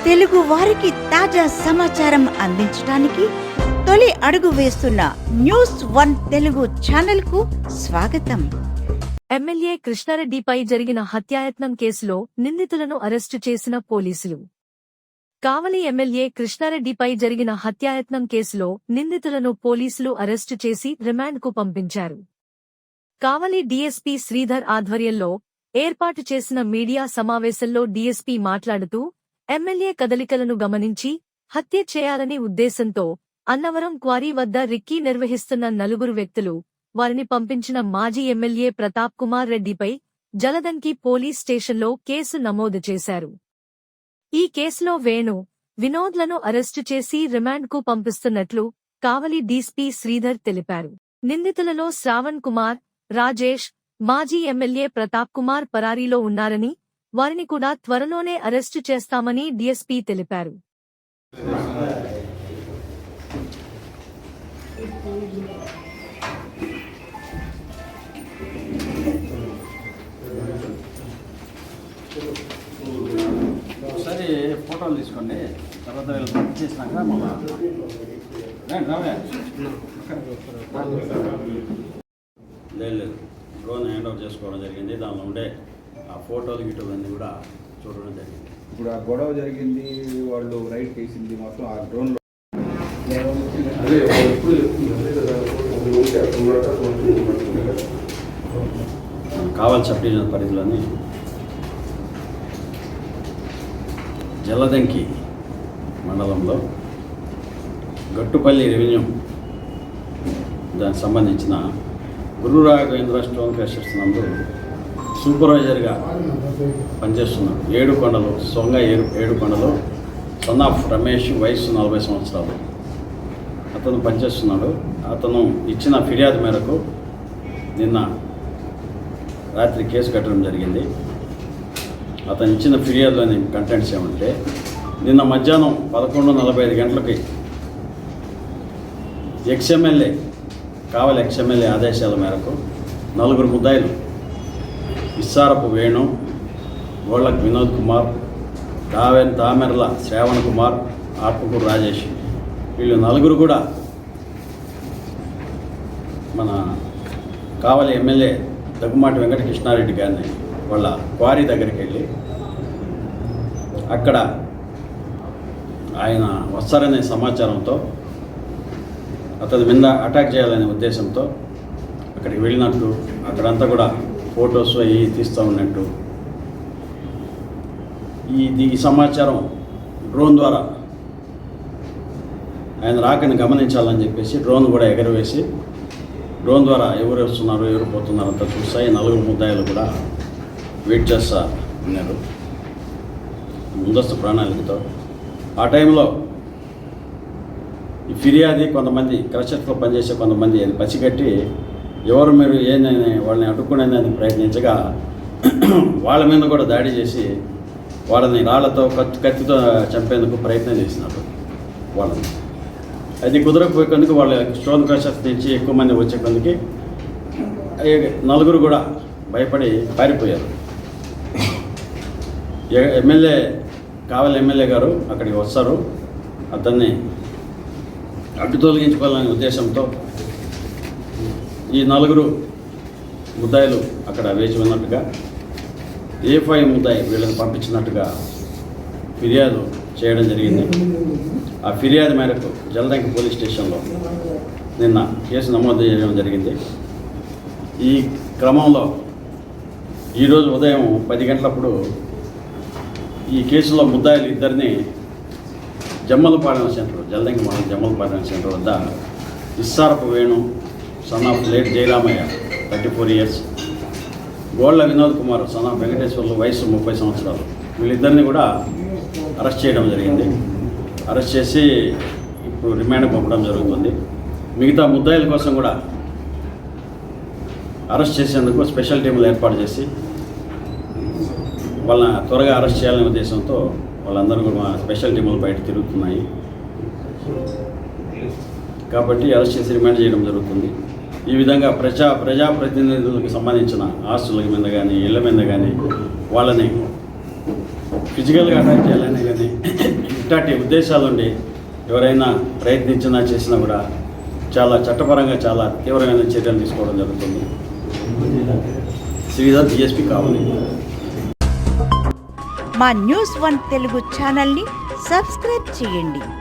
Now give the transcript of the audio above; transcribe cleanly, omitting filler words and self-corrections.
తెలుగు వారికి తాజా సమాచారం అందించడానికి తొలి అడుగు వేస్తున్న న్యూస్1 తెలుగు ఛానల్ కు స్వాగతం. ఎమ్మెల్యే కృష్ణారెడ్డిపై జరిగిన హత్యాయత్నం కేసులో నిందితులను అరెస్టు చేసిన పోలీసులు. కావలి ఎమ్మెల్యే కృష్ణారెడ్డిపై జరిగిన హత్యాయత్నం కేసులో నిందితులను పోలీసులు అరెస్టు చేసి రిమాండ్కు పంపించారు. కావలి డీఎస్పీ శ్రీధర్ ఆధ్వర్యంలో ఏర్పాటు చేసిన మీడియా సమావేశంలో డీఎస్పీ మాట్లాడుతూ, ఎమ్మెల్యే కదలికలను గమనించి హత్య చేయాలని ఉద్దేశంతో అన్నవరం క్వారీ వద్ద రిక్కీ నిర్వహిస్తున్న నలుగురు వ్యక్తులు, వారిని పంపించిన మాజీ ఎమ్మెల్యే ప్రతాప్ కుమార్ రెడ్డిపై జలదంకి పోలీస్ స్టేషన్లో కేసు నమోదు చేశారు. ఈ కేసులో వేణు, వినోద్లను అరెస్టు చేసి రిమాండ్కు పంపిస్తున్నట్లు కావలి డీఎస్పీ శ్రీధర్ తెలిపారు. నిందితులలో శ్రావణ్ కుమార్, రాజేష్, మాజీ ఎమ్మెల్యే ప్రతాప్ కుమార్ పరారీలో ఉన్నారని, వారిని కూడా త్వరలోనే అరెస్టు చేస్తామని డీఎస్పీ తెలిపారు. ఒకసారి ఫోటోలు తీసుకోండి, తర్వాత వీళ్ళు బుక్ చేసినాక లేదు డ్రోన్ హ్యాండ్ ఓవర్ చేసుకోవడం జరిగింది. దానిలో ఉండే ఆ ఫోటోలు గిటోలు అన్నీ కూడా చూడడం జరిగింది. ఇప్పుడు ఆ గొడవ జరిగింది, వాళ్ళు రైడ్ చేసింది మొత్తం ఆ డ్రోన్లో కావలి సబ్ డివిజన్ పరిధిలోని జలదంకి మండలంలో గట్టుపల్లి రెవెన్యూ దానికి సంబంధించిన గురు రాఘవేంద్ర స్టోన్ క్రషర్స్ నందు సూపర్వైజర్గా పనిచేస్తున్నాడు. ఏడుకొండలు సొంగ ఏడుకొండలు సన్ ఆఫ్ రమేష్, వయసు 40 సంవత్సరాలు అతను పనిచేస్తున్నాడు. అతను ఇచ్చిన ఫిర్యాదు మేరకు నిన్న రాత్రి కేసు కట్టడం జరిగింది. అతను ఇచ్చిన ఫిర్యాదులోని కంటెంట్స్ ఏమంటే, నిన్న మధ్యాహ్నం 11:45 గంటలకి ఎక్స్ఎమ్మెల్యే కావలి ఎక్స్ఎమ్మెల్యే ఆదేశాల మేరకు నలుగురు ముద్దాయిలు ఇస్సారపు వేణు, గోళ్ళకు వినోద్ కుమార్, దామెర్ల శ్రావణ్ కుమార్, ఆత్మకూరు రాజేష్, వీళ్ళు నలుగురు కూడా మన కావలి ఎమ్మెల్యే దగ్గుమాటి వెంకట కృష్ణారెడ్డి గారిని వాళ్ళ క్వారీ దగ్గరికి వెళ్ళి అక్కడ ఆయన వస్తారనే సమాచారంతో అతని మీద అటాక్ చేయాలనే ఉద్దేశంతో అక్కడికి వెళ్ళినట్టు, అక్కడంతా కూడా ఫొటోస్ అవి తీస్తూ ఉన్నట్టు ఈ సమాచారం డ్రోన్ ద్వారా ఆయన రాకని గమనించాలని చెప్పేసి డ్రోన్ కూడా ఎగరవేసి డ్రోన్ ద్వారా ఎవరు వస్తున్నారు ఎవరు పోతున్నారు అంతా చూస్తాయి. నలుగురు ముద్దాయిలు కూడా వెయిట్ చేస్తూ ఉన్నారు ముందస్తు ప్రణాళికతో. ఆ టైంలో ఈ ఫిర్యాది కొంతమంది క్రషర్స్లో పనిచేసే కొంతమంది అది పసిగట్టి ఎవరు మీరు ఏందని వాళ్ళని అడ్డుకునేందుకు ప్రయత్నించగా వాళ్ళ మీద కూడా దాడి చేసి వాళ్ళని రాళ్లతో కత్తితో చంపేందుకు ప్రయత్నం చేసినారు వాళ్ళని. అది కుదరకపోయేందుకు వాళ్ళ స్టోన్ క్రషర్స్ నుంచి ఎక్కువ మంది వచ్చే కొందుకి నలుగురు కూడా భయపడి పారిపోయారు. కావలి ఎమ్మెల్యే గారు అక్కడికి వస్తారు. అతన్ని అడ్డు తొలగించుకోవాలనే ఉద్దేశంతో ఈ నలుగురు ముద్దాయిలు అక్కడ వేచి ఉన్నట్టుగా, A5 ముద్దాయి వీళ్ళని పంపించినట్టుగా ఫిర్యాదు చేయడం జరిగింది. ఆ ఫిర్యాదు మేరకు జలదంకి పోలీస్ స్టేషన్లో నిన్న కేసు నమోదు చేయడం జరిగింది. ఈ క్రమంలో ఈరోజు ఉదయం 10 గంటలప్పుడు ఈ కేసులో ముద్దాయిలు ఇద్దరిని జమ్మలపాలెం సెంటర్, జలదంకి మండలం జమ్మలపాలెం సెంటర్ వద్ద Issarapu Venu, son of late Jayaramaiah 34 years, Golla Vinod Kumar, son of Venkateswarlu, వయసు 30 సంవత్సరాలు, వీళ్ళిద్దరిని కూడా అరెస్ట్ చేయడం జరిగింది. అరెస్ట్ చేసి ఇప్పుడు రిమాండ్ పంపడం జరుగుతుంది. మిగతా ముద్దాయిల కోసం కూడా అరెస్ట్ చేసేందుకు స్పెషల్ టీములు ఏర్పాటు చేసి వాళ్ళని త్వరగా అరెస్ట్ చేయాలనే ఉద్దేశంతో వాళ్ళందరూ కూడా స్పెషల్ టీములు బయట తిరుగుతున్నాయి. కాబట్టి అరెస్ట్ చేసి రిమాండ్ చేయడం జరుగుతుంది. ఈ విధంగా ప్రజాప్రతినిధులకు సంబంధించిన ఆస్తుల మీద కానీ ఇళ్ల మీద కానీ వాళ్ళని ఫిజికల్గా అటాక్ చేయాలని కానీ ఇట్లాంటి ఉద్దేశాలుండి ఎవరైనా ప్రయత్నించినా చేసినా కూడా చాలా చట్టపరంగా చాలా తీవ్రమైన చర్యలు తీసుకోవడం జరుగుతుంది. శ్రీధర్, డిఎస్పీ కావాలి. మా న్యూస్ 1 తెలుగు ఛానల్ని సబ్స్క్రైబ్ చేయండి.